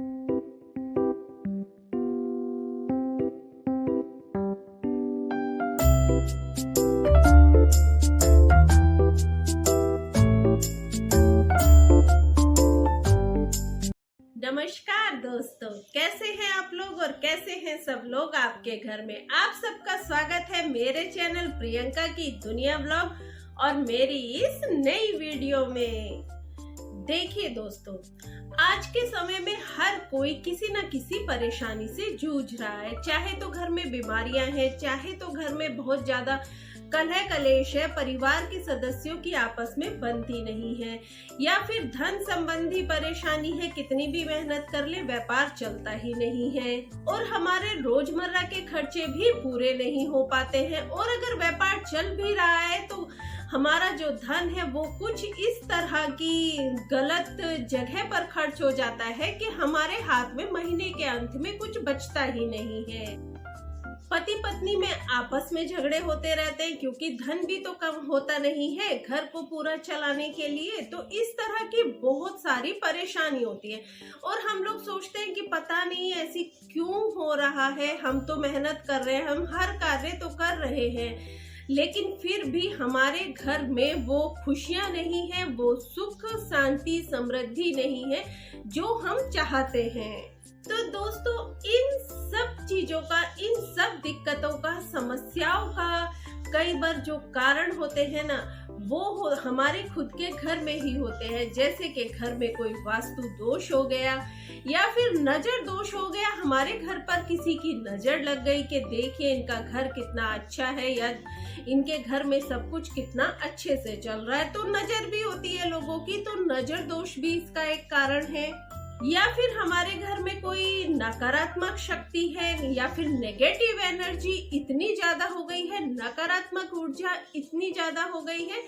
नमस्कार दोस्तों, कैसे हैं आप लोग और कैसे हैं सब लोग आपके घर में। आप सबका स्वागत है मेरे चैनल प्रियंका की दुनिया ब्लॉग और मेरी इस नई वीडियो में। देखिए दोस्तों, आज के समय में हर कोई किसी न किसी परेशानी से जूझ रहा है। चाहे तो घर में बीमारियां हैं, चाहे तो घर में बहुत ज्यादा कलह कलेश है, परिवार के सदस्यों की आपस में बनती नहीं है, या फिर धन संबंधी परेशानी है, कितनी भी मेहनत कर ले व्यापार चलता ही नहीं है, और हमारे रोजमर्रा के खर्चे भी पूरे नहीं हो पाते हैं। और अगर व्यापार चल भी रहा है तो हमारा जो धन है वो कुछ इस तरह की गलत जगह पर खर्च हो जाता है कि हमारे हाथ में महीने के अंत में कुछ बचता ही नहीं है। पति पत्नी में आपस में झगड़े होते रहते हैं क्योंकि धन भी तो कम होता नहीं है घर को पूरा चलाने के लिए। तो इस तरह की बहुत सारी परेशानी होती है और हम लोग सोचते हैं कि पता नहीं ऐसी क्यों हो रहा है, हम तो मेहनत कर रहे हैं, हम हर कार्य तो कर रहे हैं, लेकिन फिर भी हमारे घर में वो खुशियां नहीं है, वो सुख शांति समृद्धि नहीं है जो हम चाहते हैं। तो दोस्तों, इन सब चीजों का, इन सब दिक्कतों का, समस्याओं का कई बार जो कारण होते हैं ना, वो हमारे खुद के घर में ही होते हैं। जैसे कि घर में कोई वास्तु दोष हो गया या फिर नजर दोष हो गया, हमारे घर पर किसी की नजर लग गई कि देखिए इनका घर कितना अच्छा है या इनके घर में सब कुछ कितना अच्छे से चल रहा है, तो नजर भी होती है लोगों की, तो नजर दोष भी इसका एक कारण है। या फिर हमारे घर में कोई नकारात्मक शक्ति है या फिर नेगेटिव एनर्जी इतनी ज्यादा हो गई है, नकारात्मक ऊर्जा इतनी ज्यादा हो गई है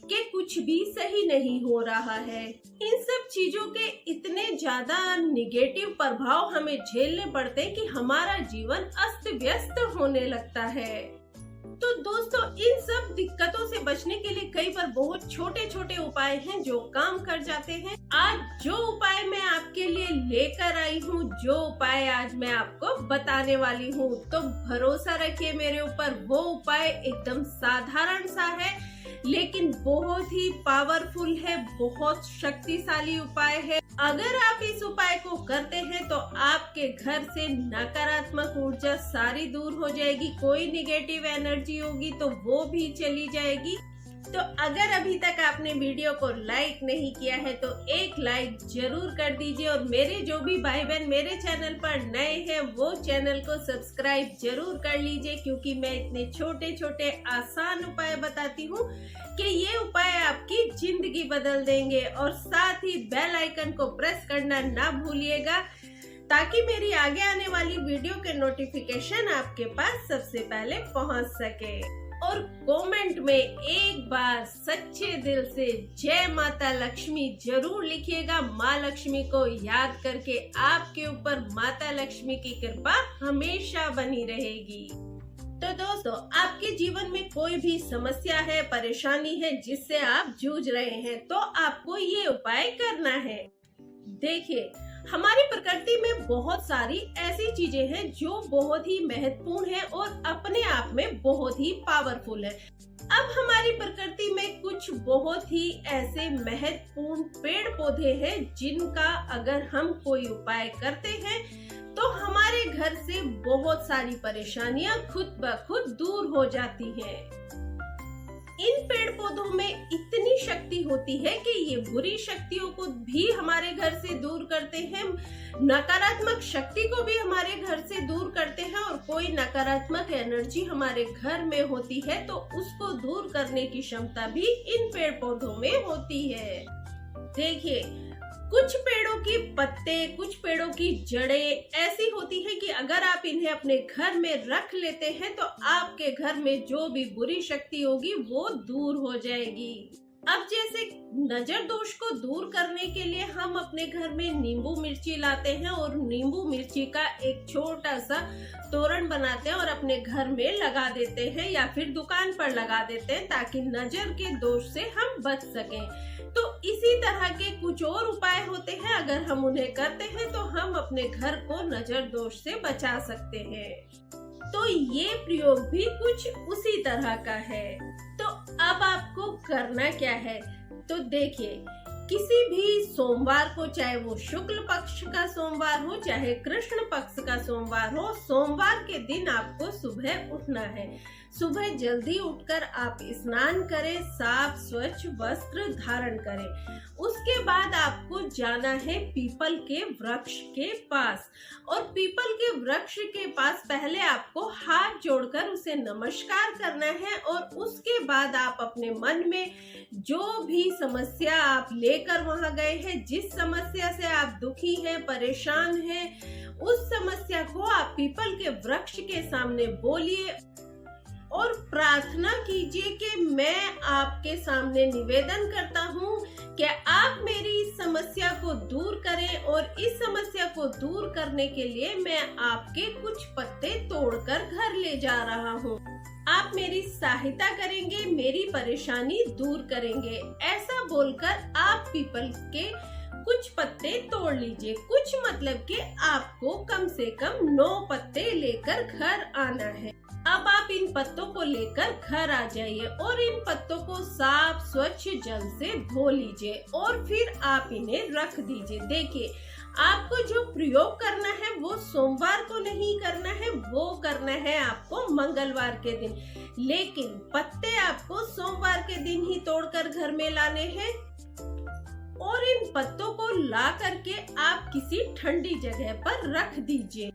कि कुछ भी सही नहीं हो रहा है। इन सब चीजों के इतने ज्यादा निगेटिव प्रभाव हमें झेलने पड़ते हैं कि हमारा जीवन अस्त व्यस्त होने लगता है। तो दोस्तों, इन सब दिक्कतों से बचने के लिए कई बार बहुत छोटे छोटे उपाय हैं जो काम कर जाते हैं। आज जो उपाय मैं आपके लिए लेकर आई हूँ, जो उपाय आज मैं आपको बताने वाली हूँ, तो भरोसा रखिए मेरे ऊपर, वो उपाय एकदम साधारण सा है लेकिन बहुत ही पावरफुल है, बहुत शक्तिशाली उपाय है। अगर आप इस उपाय को करते हैं तो आपके घर से नकारात्मक ऊर्जा सारी दूर हो जाएगी, कोई निगेटिव एनर्जी होगी तो वो भी चली जाएगी। तो अगर अभी तक आपने वीडियो को लाइक नहीं किया है तो एक लाइक जरूर कर दीजिए, और मेरे जो भी भाई बहन मेरे चैनल पर नए हैं वो चैनल को सब्सक्राइब जरूर कर लीजिए, क्योंकि मैं इतने छोटे छोटे आसान उपाय बताती हूँ कि ये उपाय आपकी जिंदगी बदल देंगे। और साथ ही बेल आइकन को प्रेस करना ना भूलिएगा ताकि मेरी आगे आने वाली वीडियो के नोटिफिकेशन आपके पास सबसे पहले पहुंच सके। और कमेंट में एक बार सच्चे दिल से जय माता लक्ष्मी जरूर लिखिएगा। माँ लक्ष्मी को याद करके आपके ऊपर माता लक्ष्मी की कृपा हमेशा बनी रहेगी। तो दोस्तों, आपके जीवन में कोई भी समस्या है, परेशानी है जिससे आप जूझ रहे हैं, तो आपको ये उपाय करना है। देखिए, हमारी प्रकृति में बहुत सारी ऐसी चीजें हैं जो बहुत ही महत्वपूर्ण है और अपने आप में बहुत ही पावरफुल है। अब हमारी प्रकृति में कुछ बहुत ही ऐसे महत्वपूर्ण पेड़ पौधे हैं जिनका अगर हम कोई उपाय करते हैं तो हमारे घर से बहुत सारी परेशानियां खुद ब खुद दूर हो जाती हैं। इन पेड़ पौधों में इतनी शक्ति होती है कि ये बुरी शक्तियों को भी हमारे घर से दूर करते हैं, नकारात्मक शक्ति को भी हमारे घर से दूर करते हैं, और कोई नकारात्मक एनर्जी हमारे घर में होती है तो उसको दूर करने की क्षमता भी इन पेड़ पौधों में होती है। देखिए, कुछ पेड़ों की पत्ते, कुछ पेड़ों की जड़ें ऐसी होती है कि अगर आप इन्हें अपने घर में रख लेते हैं तो आपके घर में जो भी बुरी शक्ति होगी वो दूर हो जाएगी। अब जैसे नजर दोष को दूर करने के लिए हम अपने घर में नींबू मिर्ची लाते हैं और नींबू मिर्ची का एक छोटा सा तोरण बनाते हैं और अपने घर में लगा देते हैं या फिर दुकान पर लगा देते हैं ताकि नजर के दोष से हम बच सकें। तो इसी तरह के कुछ और उपाय होते हैं, अगर हम उन्हें करते हैं तो हम अपने घर को नजर दोष से बचा सकते हैं। तो ये प्रयोग भी कुछ उसी तरह का है। तो अब आपको करना क्या है, तो देखिए, किसी भी सोमवार को, चाहे वो शुक्ल पक्ष का सोमवार हो चाहे कृष्ण पक्ष का सोमवार हो, सोमवार के दिन आपको सुबह उठना है। सुबह जल्दी उठकर आप स्नान करें, साफ स्वच्छ वस्त्र धारण करें। उसके बाद आपको जाना है पीपल के वृक्ष के पास, और पीपल के वृक्ष के पास पहले आपको हाथ जोड़कर उसे नमस्कार करना है। और उसके बाद आप अपने मन में जो भी समस्या आप लेकर वहां गए हैं, जिस समस्या से आप दुखी हैं, परेशान हैं, उस समस्या को आप पीपल के वृक्ष के सामने बोलिए और प्रार्थना कीजिए कि मैं आपके सामने निवेदन करता हूँ कि आप मेरी इस समस्या को दूर करें, और इस समस्या को दूर करने के लिए मैं आपके कुछ पत्ते तोड़कर घर ले जा रहा हूँ। आप मेरी सहायता करेंगे, मेरी परेशानी दूर करेंगे। ऐसा बोलकर आप पीपल के कुछ पत्ते तोड़ लीजिए। कुछ मतलब कि आपको कम से कम 9 पत्ते लेकर घर आना है। अब आप इन पत्तों को लेकर घर आ जाइए और इन पत्तों को साफ स्वच्छ जल से धो लीजिए और फिर आप इन्हें रख दीजिए। देखिए, आपको जो प्रयोग करना है वो सोमवार को नहीं करना है, वो करना है आपको मंगलवार के दिन। लेकिन पत्ते आपको सोमवार के दिन ही तोड़कर घर में लाने हैं और इन पत्तों को ला करके आप किसी ठंडी जगह पर रख दीजिए।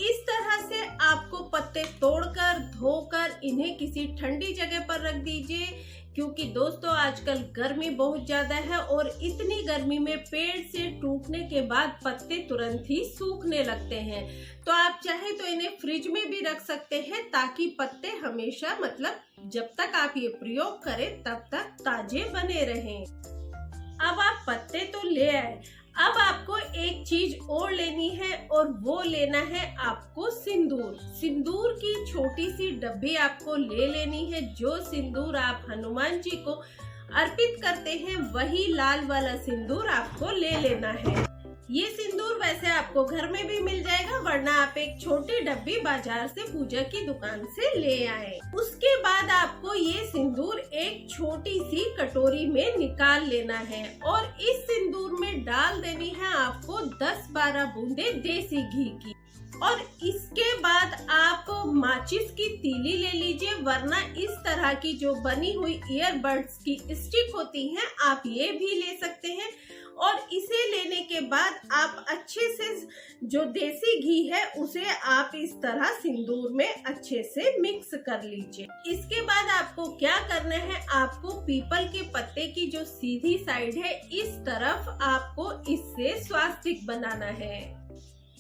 इस तरह से आपको पत्ते तोड़कर धोकर इन्हें किसी ठंडी जगह पर रख दीजिए, क्योंकि दोस्तों आजकल गर्मी बहुत ज्यादा है और इतनी गर्मी में पेड़ से टूटने के बाद पत्ते तुरंत ही सूखने लगते हैं। तो आप चाहे तो इन्हें फ्रिज में भी रख सकते हैं, ताकि पत्ते हमेशा, मतलब जब तक आप ये प्रयोग करें तब तक ताजे बने रहें। अब आप पत्ते तो ले आए, अब आपको एक चीज और लेनी है और वो लेना है आपको सिंदूर। सिंदूर की छोटी सी डब्बी आपको ले लेनी है। जो सिंदूर आप हनुमान जी को अर्पित करते हैं वही लाल वाला सिंदूर आपको ले लेना है। ये सिंदूर वैसे आपको घर में भी मिल जाएगा, वरना आप एक छोटी डब्बी बाजार से पूजा की दुकान से ले आए। उसके बाद आपको ये सिंदूर एक छोटी सी कटोरी में निकाल लेना है और इस सिंदूर में डाल देनी है आपको 10-12 बूंदे देसी घी की। और इसके बाद आप माचिस की तीली ले लीजिए, वरना इस तरह की जो बनी हुई ईयरबड्स की स्टिक होती हैं आप ये भी ले सकते हैं। और इसे लेने के बाद आप अच्छे से जो देसी घी है उसे आप इस तरह सिंदूर में अच्छे से मिक्स कर लीजिए। इसके बाद आपको क्या करना है, आपको पीपल के पत्ते की जो सीधी साइड है इस तरफ आपको इससे स्वास्तिक बनाना है।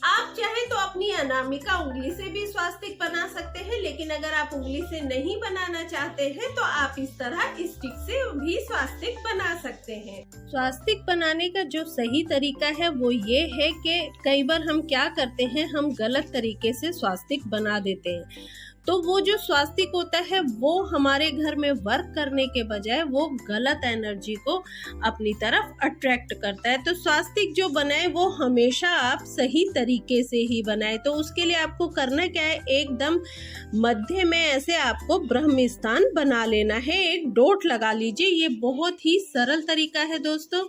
आप चाहे तो अपनी अनामिका उंगली से भी स्वास्तिक बना सकते हैं, लेकिन अगर आप उंगली से नहीं बनाना चाहते हैं तो आप इस तरह स्टिक से भी स्वास्तिक बना सकते हैं। स्वास्तिक बनाने का जो सही तरीका है वो ये है कि कई बार हम क्या करते हैं, हम गलत तरीके से स्वास्तिक बना देते हैं। तो वो जो स्वास्तिक होता है वो हमारे घर में वर्क करने के बजाय वो गलत एनर्जी को अपनी तरफ अट्रैक्ट करता है। तो स्वास्तिक जो बनाए वो हमेशा आप सही तरीके से ही बनाए। तो उसके लिए आपको करना क्या है, एकदम मध्य में ऐसे आपको ब्रह्म स्थान बना लेना है, एक डॉट लगा लीजिए। ये बहुत ही सरल तरीका है दोस्तों।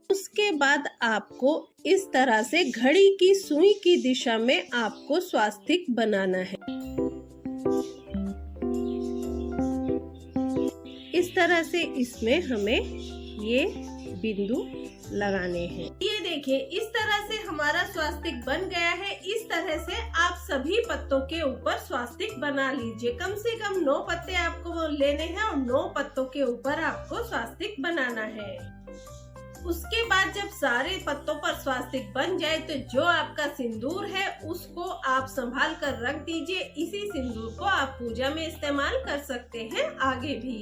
उसके बाद आपको इस तरह से घड़ी की सुई की दिशा में आपको स्वास्तिक बनाना है। इस तरह से इसमें हमें ये बिंदु लगाने हैं। ये देखिए, इस तरह से हमारा स्वास्तिक बन गया है। इस तरह से आप सभी पत्तों के ऊपर स्वास्तिक बना लीजिए। कम से कम 9 पत्ते आपको लेने हैं और 9 पत्तों के ऊपर आपको स्वास्तिक बनाना है। उसके बाद जब सारे पत्तों पर स्वास्तिक बन जाए तो जो आपका सिंदूर है उसको आप संभाल कर रख दीजिए। इसी सिंदूर को आप पूजा में इस्तेमाल कर सकते हैं आगे भी।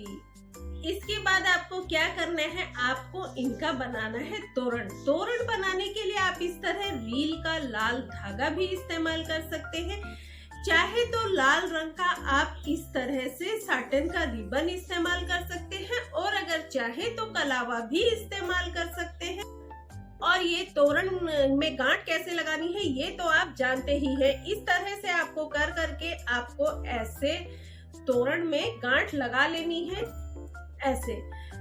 इसके बाद आपको क्या करना है, आपको इनका बनाना है तोरण। तोरण बनाने के लिए आप इस तरह रील का लाल धागा भी इस्तेमाल कर सकते हैं। चाहे तो लाल रंग का आप इस तरह से साटन का रिबन इस्तेमाल कर सकते हैं, और अगर चाहे तो कलावा भी इस्तेमाल कर सकते हैं। और ये तोरण में गांठ कैसे लगानी है ये तो आप जानते ही हैं। इस तरह से आपको कर करके आपको ऐसे तोरण में गांठ लगा लेनी है ऐसे,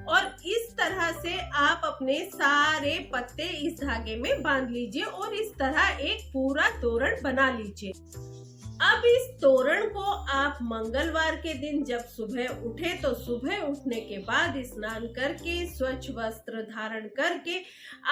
और इस तरह से आप अपने सारे पत्ते इस धागे में बांध लीजिए और इस तरह एक पूरा तोरण बना लीजिए। अब इस तोरण को आप मंगलवार के दिन जब सुबह उठे तो सुबह उठने के बाद स्नान करके स्वच्छ वस्त्र धारण करके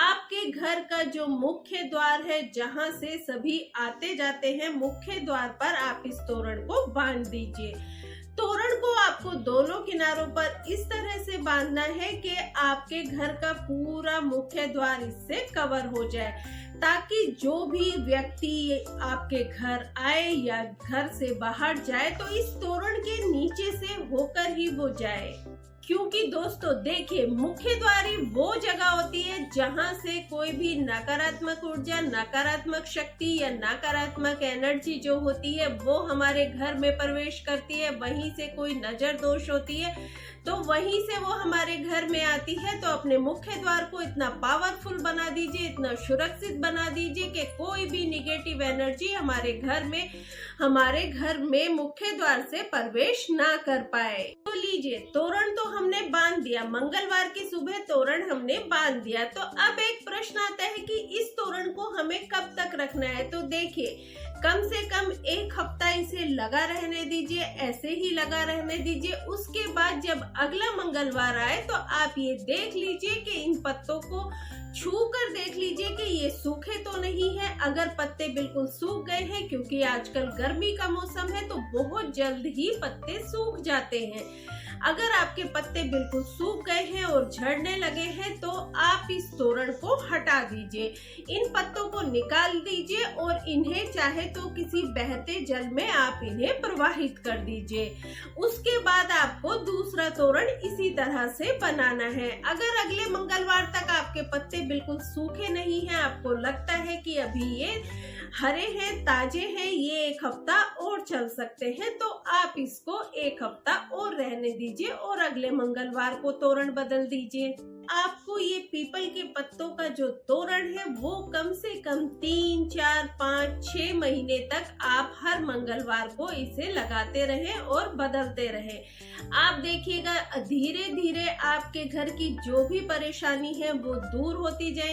आपके घर का जो मुख्य द्वार है जहां से सभी आते जाते हैं, मुख्य द्वार पर आप इस तोरण को बांध दीजिए। तोरण को आपको दोनों किनारों पर इस तरह से बांधना है कि आपके घर का पूरा मुख्य द्वार इससे कवर हो जाए, ताकि जो भी व्यक्ति आपके घर आए या घर से बाहर जाए तो इस तोरण के नीचे से होकर ही वो जाए। क्योंकि दोस्तों देखिए, मुख्य द्वार ही वो जगह होती है जहां से कोई भी नकारात्मक ऊर्जा, नकारात्मक शक्ति या नकारात्मक एनर्जी जो होती है वो हमारे घर में प्रवेश करती है। वहीं से कोई नजर दोष होती है तो वहीं से वो हमारे घर में आती है। तो अपने मुख्य द्वार को इतना पावरफुल बना दीजिए, इतना सुरक्षित बना दीजिए कि कोई भी निगेटिव एनर्जी हमारे घर में मुख्य द्वार से प्रवेश ना कर पाए। तो लीजिए, तोरण तो हमने बांध दिया, मंगलवार की सुबह तोरण हमने बांध दिया। तो अब एक प्रश्न आता है कि इस तोरण को हमें कब तक रखना है। तो देखिए, कम से कम 1 हफ्ता इसे लगा रहने दीजिए, ऐसे ही लगा रहने दीजिए। उसके बाद जब अगला मंगलवार आए तो आप ये देख लीजिए कि इन पत्तों को छू कर देख लीजिए कि ये सूखे तो नहीं है। अगर पत्ते बिल्कुल सूख गए हैं, क्योंकि आजकल गर्मी का मौसम है तो बहुत जल्द ही पत्ते सूख जाते हैं, अगर आपके पत्ते बिल्कुल सूख गए हैं और झड़ने लगे हैं तो आप इस तोरण को हटा दीजिए, इन पत्तों को निकाल दीजिए और इन्हें चाहे तो किसी बहते जल में आप इन्हें प्रवाहित कर दीजिए। उसके बाद आपको दूसरा तोरण इसी तरह से बनाना है। अगर अगले मंगलवार तक आपके पत्ते बिल्कुल सूखे नहीं हैं, आपको लगता है कि अभी ये हरे हैं, ताजे हैं, ये 1 हफ्ता और चल सकते हैं, तो आप इसको 1 हफ्ता और रहने दीजिए और अगले मंगलवार को तोरण बदल दीजिए। आपको ये पीपल के पत्तों का जो तोरण है वो कम से कम 3, 4, 5, 6 महीने तक आप हर मंगलवार को इसे लगाते रहें और बदलते रहें। आप देखिएगा धीरे धीरे आपके घर की जो भी परेशानी है वो दूर होती जाएगी।